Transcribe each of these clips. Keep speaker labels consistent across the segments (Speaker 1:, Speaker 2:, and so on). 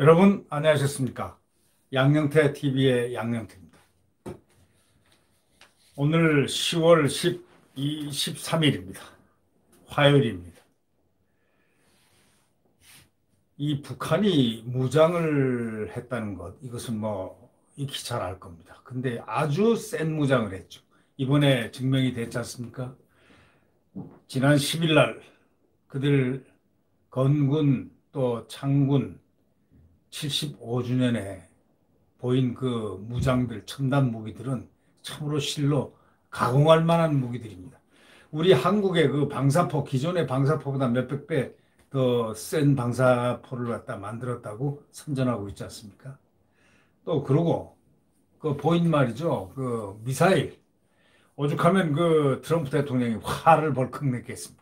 Speaker 1: 여러분 안녕하셨습니까? 양영태 TV의 양영태입니다. 오늘 10월 13일입니다. 화요일입니다. 이 북한이 무장을 했다는 것, 이것은 뭐 익히 잘 알 겁니다. 근데 아주 센 무장을 했죠. 이번에 증명이 됐지 않습니까? 지난 10일 날 그들 건군 또 창군 75주년에 보인 그 무장들, 첨단 무기들은 참으로 실로 가공할 만한 무기들입니다. 우리 한국의 그 방사포, 기존의 방사포보다 몇백 배 더 센 방사포를 갖다 만들었다고 선전하고 있지 않습니까? 또 그러고 그 보인 말이죠. 그 미사일. 오죽하면 그 트럼프 대통령이 화를 벌컥 냈겠습니까?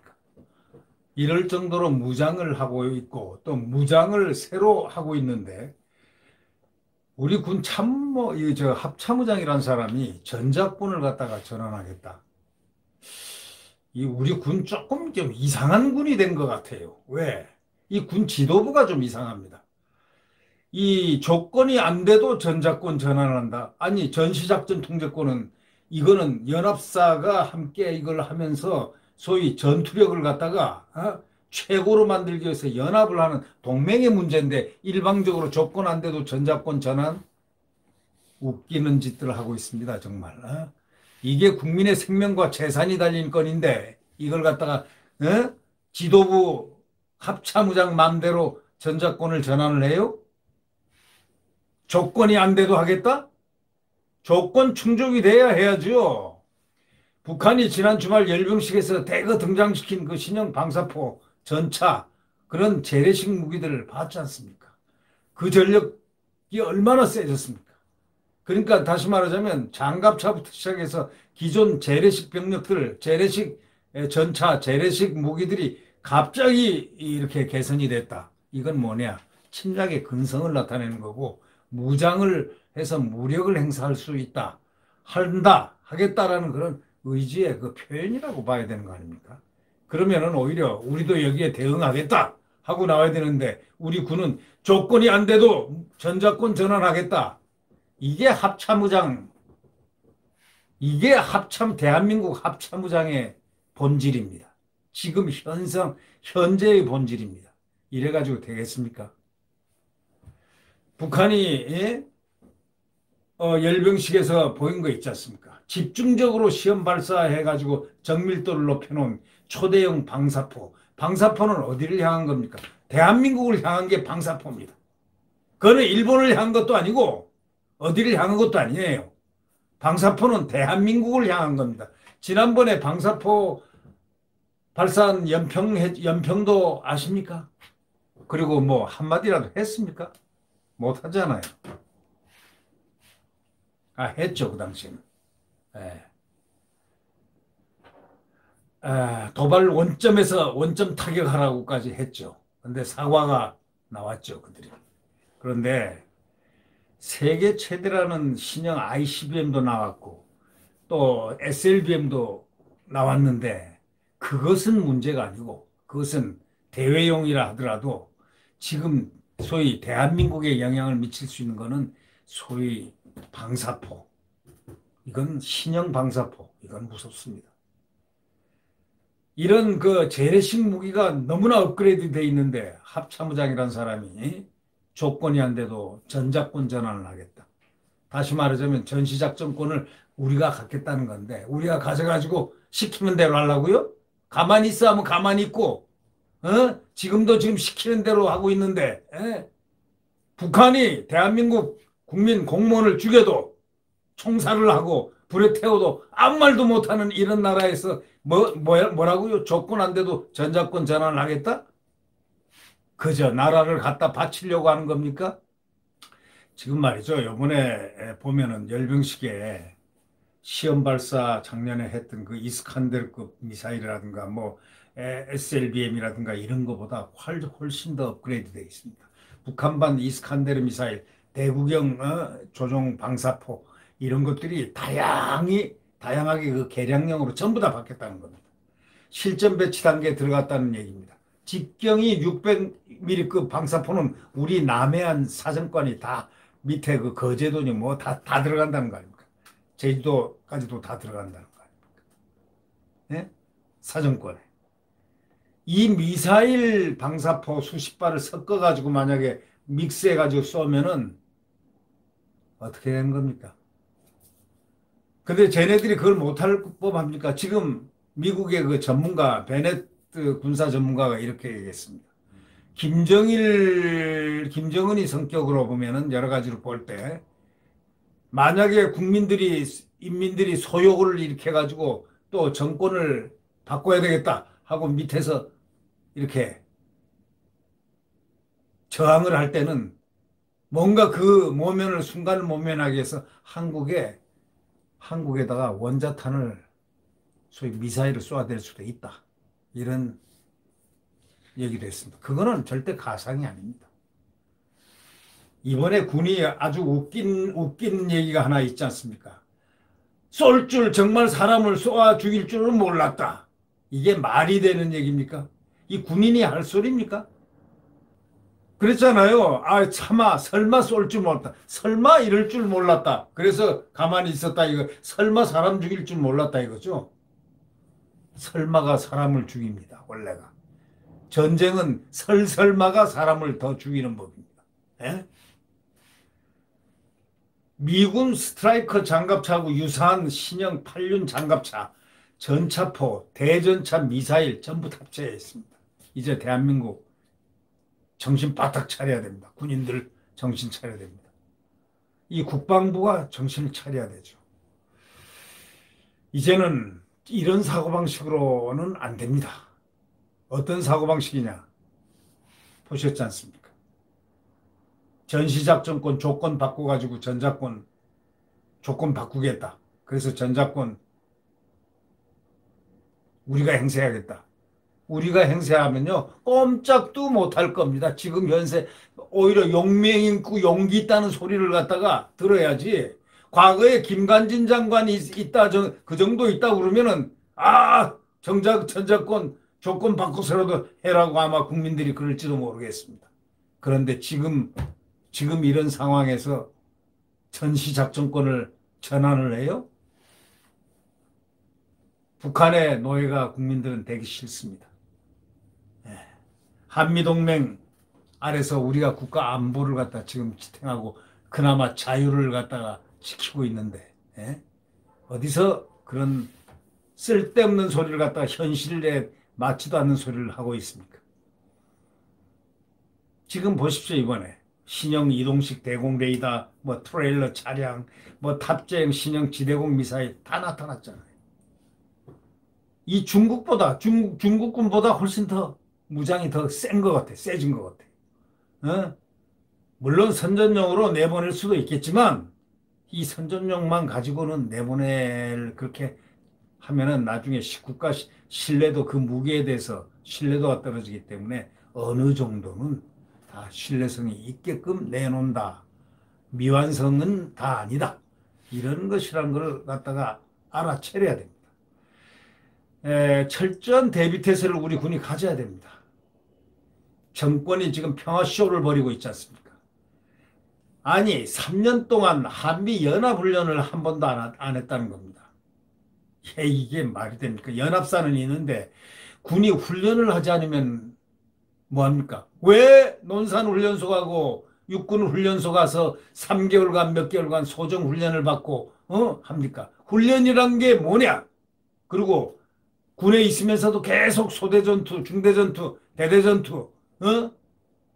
Speaker 1: 이럴 정도로 무장을 하고 있고 또 무장을 새로 하고 있는데 우리 군 참모, 이저 합참의장이라는 사람이 전작권을 갖다가 전환하겠다. 이 우리 군 조금 좀 이상한 군이 된 것 같아요. 왜? 이 군 지도부가 좀 이상합니다. 이 조건이 안 돼도 전작권 전환한다. 아니, 전시작전 통제권은 이거는 연합사가 함께 이걸 하면서 소위 전투력을 갖다가 최고로 만들기 위해서 연합을 하는 동맹의 문제인데 일방적으로 조건 안 돼도 전작권 전환 웃기는 짓들을 하고 있습니다, 정말. 이게 국민의 생명과 재산이 달린 건인데 이걸 갖다가 지도부 합참의장 맘대로 전작권을 전환을 해요? 조건이 안 돼도 하겠다? 조건 충족이 돼야 해야죠. 북한이 지난 주말 열병식에서 대거 등장시킨 그 신형 방사포, 전차, 그런 재래식 무기들을 봤지 않습니까? 그 전력이 얼마나 세졌습니까? 그러니까 다시 말하자면 장갑차부터 시작해서 기존 재래식 병력들, 재래식 전차, 재래식 무기들이 갑자기 이렇게 개선이 됐다. 이건 뭐냐? 침략의 근성을 나타내는 거고 무장을 해서 무력을 행사할 수 있다. 한다, 하겠다라는 그런 의지의 그 표현이라고 봐야 되는 거 아닙니까? 그러면은 오히려 우리도 여기에 대응하겠다 하고 나와야 되는데 우리 군은 조건이 안 돼도 전작권 전환하겠다. 이게 합참의장, 이게 대한민국 합참의장의 본질입니다. 지금 현재의 본질입니다. 이래가지고 되겠습니까? 북한이, 열병식에서 보인 거 있지 않습니까? 집중적으로 시험 발사해가지고 정밀도를 높여놓은 초대형 방사포. 방사포는 어디를 향한 겁니까? 대한민국을 향한 게 방사포입니다. 그거는 일본을 향한 것도 아니고, 어디를 향한 것도 아니에요. 방사포는 대한민국을 향한 겁니다. 지난번에 방사포 발사한 연평도 아십니까? 그리고 뭐 한마디라도 했습니까? 못 하잖아요. 했죠, 그 당시에는. 예. 도발 원점에서 원점 타격하라고까지 했죠. 근데 사과가 나왔죠, 그들이. 그런데 세계 최대라는 신형 ICBM도 나왔고 또 SLBM도 나왔는데 그것은 문제가 아니고 그것은 대외용이라 하더라도 지금 소위 대한민국에 영향을 미칠 수 있는 거는 소위 방사포. 이건 신형 방사포. 이건 무섭습니다. 이런 그 재래식 무기가 너무나 업그레이드 돼 있는데 합참의장이라는 사람이 조건이 안 돼도 전작권 전환을 하겠다. 다시 말하자면 전시작전권을 우리가 갖겠다는 건데 우리가 가져가지고 시키는 대로 하려고요? 가만히 있어 하면 가만히 있고 지금도 지금 시키는 대로 하고 있는데 북한이 대한민국 국민 공무원을 죽여도 총살을 하고 불에 태워도 아무 말도 못하는 이런 나라에서 뭐라고요? 조건 안 돼도 전작권 전환을 하겠다? 그저 나라를 갖다 바치려고 하는 겁니까? 지금 말이죠. 이번에 보면은 열병식에 시험 발사 작년에 했던 그 이스칸데르급 미사일이라든가 뭐 SLBM이라든가 이런 거보다 훨씬 더 업그레이드 되어 있습니다. 북한반 이스칸데르 미사일, 대구경 조종 방사포 이런 것들이 다양하게 그 개량형으로 전부 다 바뀌었다는 겁니다. 실전 배치 단계에 들어갔다는 얘기입니다. 직경이 600mm급 방사포는 우리 남해안 사정권이 다 밑에 그 거제도니 뭐 다 들어간다는 거 아닙니까? 제주도까지도 다 들어간다는 거 아닙니까? 예? 사정권에. 이 미사일 방사포 수십 발을 섞어가지고 만약에 믹스해가지고 쏘면은 어떻게 되는 겁니까? 근데 쟤네들이 그걸 못할 법합니까? 지금 미국의 그 전문가, 베네트 군사 전문가가 이렇게 얘기했습니다. 김정은이 성격으로 보면은 여러 가지로 볼 때, 만약에 인민들이 소욕을 일으켜가지고 또 정권을 바꿔야 되겠다 하고 밑에서 이렇게 저항을 할 때는 뭔가 그 모면을 순간을 모면하기 위해서 한국에다가 원자탄을 소위 미사일을 쏘아댈 수도 있다. 이런 얘기도 했습니다. 그거는 절대 가상이 아닙니다. 이번에 군이 아주 웃긴 얘기가 하나 있지 않습니까? 쏠 줄, 정말 사람을 쏘아 죽일 줄은 몰랐다. 이게 말이 되는 얘기입니까? 이 군인이 할 소리입니까? 그랬잖아요. 아, 차마, 설마 쏠 줄 몰랐다. 설마 이럴 줄 몰랐다. 그래서 가만히 있었다. 이거, 설마 사람 죽일 줄 몰랐다. 이거죠. 설마가 사람을 죽입니다. 원래가. 전쟁은 설마가 사람을 더 죽이는 법입니다. 예? 미군 스트라이커 장갑차하고 유사한 신형 8륜 장갑차, 전차포, 대전차 미사일 전부 탑재해 있습니다. 이제 대한민국 정신 바짝 차려야 됩니다. 군인들 정신 차려야 됩니다. 이 국방부가 정신을 차려야 되죠. 이제는 이런 사고방식으로는 안 됩니다. 어떤 사고방식이냐 보셨지 않습니까? 전시작전권 조건 바꿔가지고 전작권 조건 바꾸겠다. 그래서 전작권 우리가 행세하겠다. 우리가 행세하면요 꼼짝도 못할 겁니다. 지금 현세 오히려 용맹 있고 용기 있다는 소리를 갖다가 들어야지. 과거에 김관진 장관이 있다 그 정도 있다 그러면은 정작 전작권 조건 바꿔서라도 해라고 아마 국민들이 그럴지도 모르겠습니다. 그런데 지금 이런 상황에서 전시작전권을 전환을 해요? 북한의 노예가 국민들은 되기 싫습니다. 한미동맹 아래서 우리가 국가 안보를 갖다 지금 지탱하고 그나마 자유를 갖다가 지키고 있는데 어디서 그런 쓸데없는 소리를 갖다가 현실에 맞지도 않는 소리를 하고 있습니까? 지금 보십시오. 이번에 신형 이동식 대공 레이더, 뭐 트레일러 차량, 뭐 탑재형 신형 지대공 미사일 다 나타났잖아요. 이 중국군보다 훨씬 더 무장이 더 센 것 같아. 세진 것 같아. 물론 선전용으로 내보낼 수도 있겠지만 이 선전용만 가지고는 그렇게 하면은 나중에 국가 신뢰도 그 무기에 대해서 신뢰도가 떨어지기 때문에 어느 정도는 다 신뢰성이 있게끔 내놓는다. 미완성은 다 아니다. 이런 것이란 걸 갖다가 알아차려야 됩니다. 철저한 대비태세를 우리 군이 가져야 됩니다. 정권이 지금 평화쇼를 벌이고 있지 않습니까? 아니 3년 동안 한미 연합훈련을 한 번도 안 했다는 겁니다. 이게 말이 됩니까? 연합사는 있는데 군이 훈련을 하지 않으면 뭐합니까? 왜 논산훈련소 가고 육군훈련소 가서 3개월간 몇 개월간 소정훈련을 받고 합니까? 훈련이란 게 뭐냐? 그리고 군에 있으면서도 계속 소대전투, 중대전투, 대대전투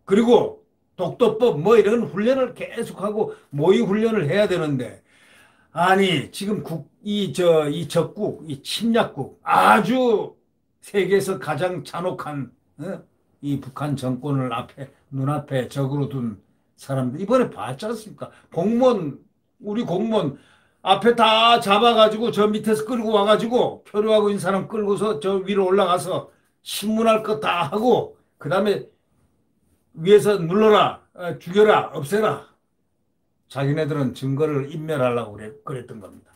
Speaker 1: 그리고 독도법 뭐 이런 훈련을 계속하고 모의 훈련을 해야 되는데 아니 지금 이 적국, 이 침략국 아주 세계에서 가장 잔혹한 이 북한 정권을 눈앞에 적으로 둔 사람들 이번에 봤지 않습니까? 우리 공무원 앞에 다 잡아가지고 저 밑에서 끌고 와가지고 표류하고 있는 사람 끌고서 저 위로 올라가서 신문할 거 다 하고 그 다음에 위에서 눌러라, 죽여라, 없애라. 자기네들은 증거를 인멸하려고 그랬던 겁니다.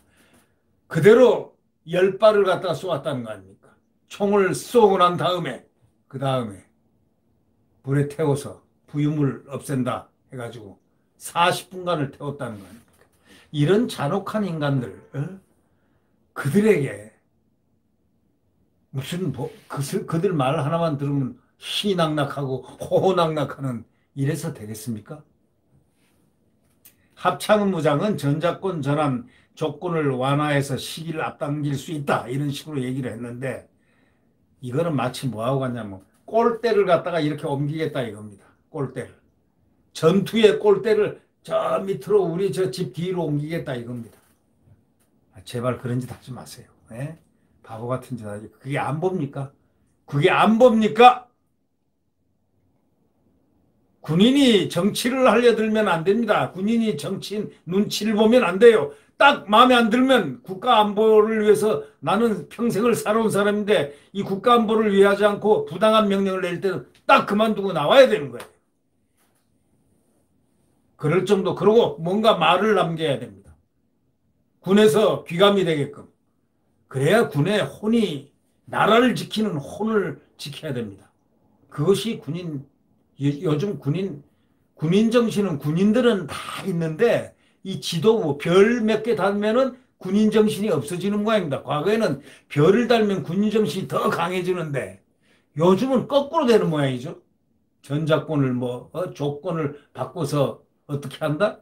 Speaker 1: 그대로 10발을 갖다가 쏘았다는 거 아닙니까? 총을 쏘고 난 다음에 그 다음에 불에 태워서 부유물 없앤다 해가지고 40분간을 태웠다는 거 아닙니까? 이런 잔혹한 인간들, 그들에게 무슨 그들 말 하나만 들으면 희낙낙하고 호호낙낙하는 이래서 되겠습니까? 합참의무장은 전작권 전환 조건을 완화해서 시기를 앞당길 수 있다 이런 식으로 얘기를 했는데 이거는 마치 뭐하고 같냐면 골대를 갖다가 이렇게 옮기겠다 이겁니다. 골대를. 전투의 골대를 저 밑으로 우리 저 집 뒤로 옮기겠다 이겁니다. 제발 그런 짓 하지 마세요. 예? 바보 같은 짓 하지. 그게 안 봅니까? 그게 안 봅니까? 군인이 정치를 하려들면 안 됩니다. 군인이 정치인 눈치를 보면 안 돼요. 딱 마음에 안 들면 국가 안보를 위해서 나는 평생을 살아온 사람인데 이 국가 안보를 위하지 않고 부당한 명령을 낼 때는 딱 그만두고 나와야 되는 거예요. 그럴 정도, 그러고 뭔가 말을 남겨야 됩니다. 군에서 귀감이 되게끔. 그래야 군의 혼이, 나라를 지키는 혼을 지켜야 됩니다. 그것이 요즘 군인 정신은 군인들은 다 있는데 이 지도부 별 몇 개 달면은 군인 정신이 없어지는 모양입니다. 과거에는 별을 달면 군인 정신이 더 강해지는데 요즘은 거꾸로 되는 모양이죠. 전작권을 조건을 바꿔서 어떻게 한다?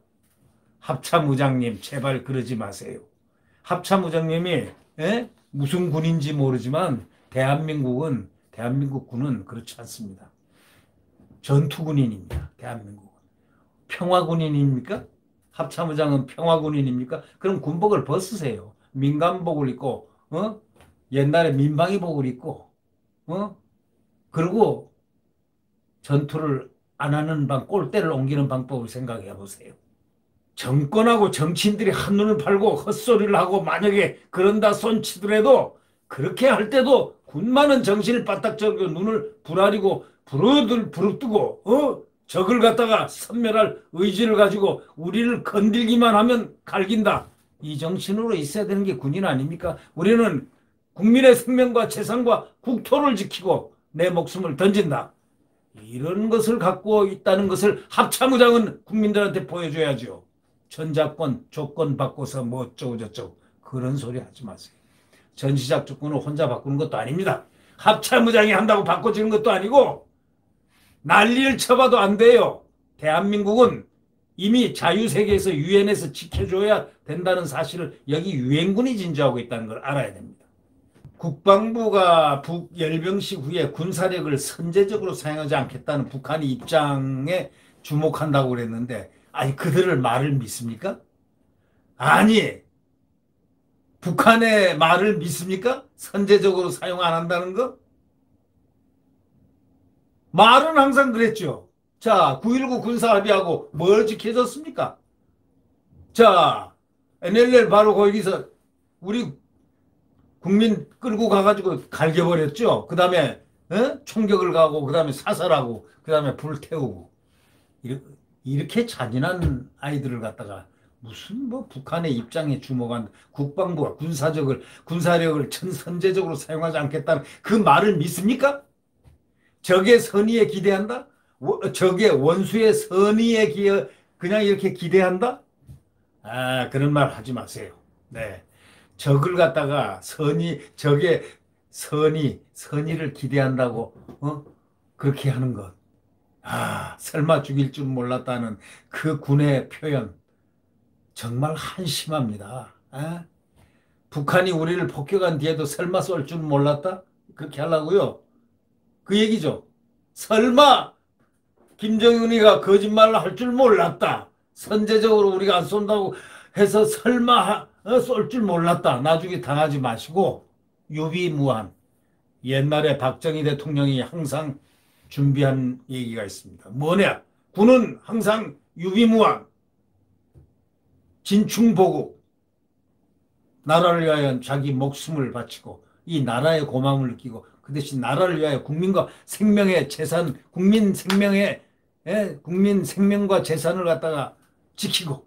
Speaker 1: 합참의장님 제발 그러지 마세요. 합참의장님이 무슨 군인지 모르지만 대한민국 군은 그렇지 않습니다. 전투군인입니다. 대한민국은. 평화군인입니까? 합참의장은 평화군인입니까? 그럼 군복을 벗으세요. 민간복을 입고 옛날에 민방위복을 입고 그리고 전투를 안 하는 꼴대를 옮기는 방법을 생각해 보세요. 정권하고 정치인들이 한눈을 팔고 헛소리를 하고 만약에 그런다 손치더라도 그렇게 할 때도 군만은 정신을 바짝 차리고 눈을 부라리고 부릅뜨고 적을 갖다가 섬멸할 의지를 가지고 우리를 건들기만 하면 갈긴다. 이 정신으로 있어야 되는 게 군인 아닙니까? 우리는 국민의 생명과 재산과 국토를 지키고 내 목숨을 던진다. 이런 것을 갖고 있다는 것을 합참의장은 국민들한테 보여줘야죠. 전작권 조건 바꿔서 뭐 어쩌고 저쩌고 그런 소리 하지 마세요. 전시작 조건을 혼자 바꾸는 것도 아닙니다. 합참의장이 한다고 바꿔지는 것도 아니고 난리를 쳐봐도 안 돼요. 대한민국은 이미 자유세계에서 유엔에서 지켜줘야 된다는 사실을 여기 유엔군이 진주하고 있다는 걸 알아야 됩니다. 국방부가 북열병식 후에 군사력을 선제적으로 사용하지 않겠다는 북한의 입장에 주목한다고 그랬는데 아니 그들을 말을 믿습니까? 아니 북한의 말을 믿습니까? 선제적으로 사용 안 한다는 거? 말은 항상 그랬죠. 자, 9.19 군사합의하고 뭘 지켜졌습니까? 자, NLL 바로 거기서 우리 국민 끌고 가가지고 갈겨버렸죠. 그 다음에 총격을 가고 그 다음에 사살하고 그 다음에 불태우고 이렇게 잔인한 아이들을 갖다가 무슨 북한의 입장에 주목한 국방부가 군사력을 선제적으로 사용하지 않겠다는 그 말을 믿습니까? 적의 선의에 기대한다? 적의 원수의 선의에 그냥 이렇게 기대한다? 아, 그런 말 하지 마세요. 네. 적을 갖다가 적의 선의를 기대한다고, 그렇게 하는 것. 아, 설마 죽일 줄 몰랐다는 그 군의 표현. 정말 한심합니다. 북한이 우리를 폭격한 뒤에도 설마 쏠 줄 몰랐다? 그렇게 하려고요. 그 얘기죠. 설마 김정은이가 거짓말을 할 줄 몰랐다. 선제적으로 우리가 안 쏜다고 해서 설마 쏠 줄 몰랐다. 나중에 당하지 마시고 유비무한. 옛날에 박정희 대통령이 항상 준비한 얘기가 있습니다. 뭐냐? 군은 항상 유비무한. 진충보국. 나라를 위하여 자기 목숨을 바치고 이 나라의 고마움을 느끼고 그 대신 나라를 위하여 국민과 생명의 재산, 국민 생명과 재산을 갖다가 지키고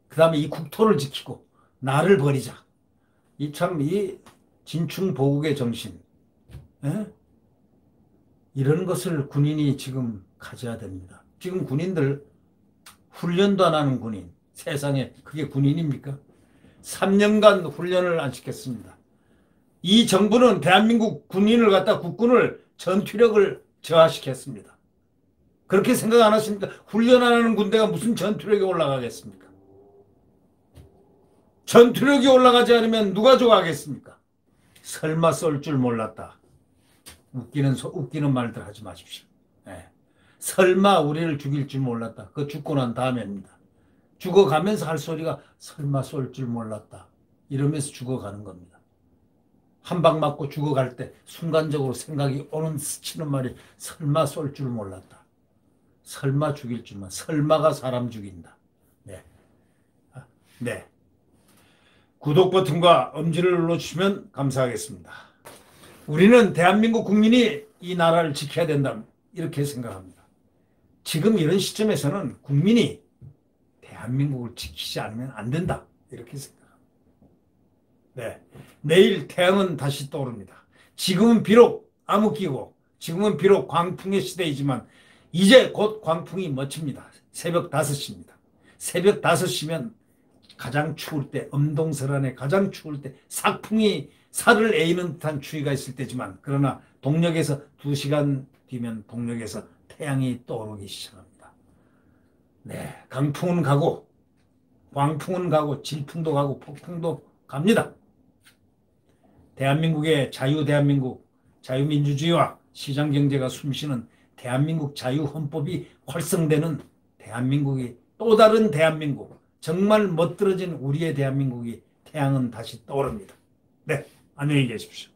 Speaker 1: 그 다음에 이 국토를 지키고 나를 버리자. 이 진충보국의 정신. 이런 것을 군인이 지금 가져야 됩니다. 지금 군인들 훈련도 안 하는 군인, 세상에 그게 군인입니까? 3년간 훈련을 안 시켰습니다. 이 정부는 대한민국 군인을 갖다 국군을 전투력을 저하시켰습니다. 그렇게 생각 안 하십니까? 훈련 안 하는 군대가 무슨 전투력이 올라가겠습니까? 전투력이 올라가지 않으면 누가 좋아하겠습니까? 설마 쏠 줄 몰랐다. 웃기는 말들 하지 마십시오. 네. 설마 우리를 죽일 줄 몰랐다. 그 죽고 난 다음에입니다. 죽어가면서 할 소리가 설마 쏠 줄 몰랐다. 이러면서 죽어가는 겁니다. 한 방 맞고 죽어갈 때 순간적으로 생각이 오는 스치는 말이 설마 쏠 줄 몰랐다. 설마 죽일 줄만. 설마가 사람 죽인다. 네. 네. 구독 버튼과 엄지를 눌러주시면 감사하겠습니다. 우리는 대한민국 국민이 이 나라를 지켜야 된다. 이렇게 생각합니다. 지금 이런 시점에서는 국민이 대한민국을 지키지 않으면 안 된다. 이렇게 생각합니다. 네. 내일 태양은 다시 떠오릅니다. 지금은 비록 암흑기고 지금은 비록 광풍의 시대이지만 이제 곧 광풍이 멎칩니다. 새벽 5시입니다. 새벽 5시면 가장 추울 때, 엄동설안에 가장 추울 때 삭풍이 살을 에이는 듯한 추위가 있을 때지만 그러나 동력에서 2시간 뒤면 동력에서 태양이 떠오르기 시작합니다. 네, 강풍은 가고 광풍은 가고 질풍도 가고 폭풍도 갑니다. 대한민국의 대한민국 자유민주주의와 시장경제가 숨쉬는 대한민국 자유헌법이 활성되는 대한민국이 또 다른 대한민국, 정말 멋들어진 우리의 대한민국이 태양은 다시 떠오릅니다. 네, 안녕히 계십시오.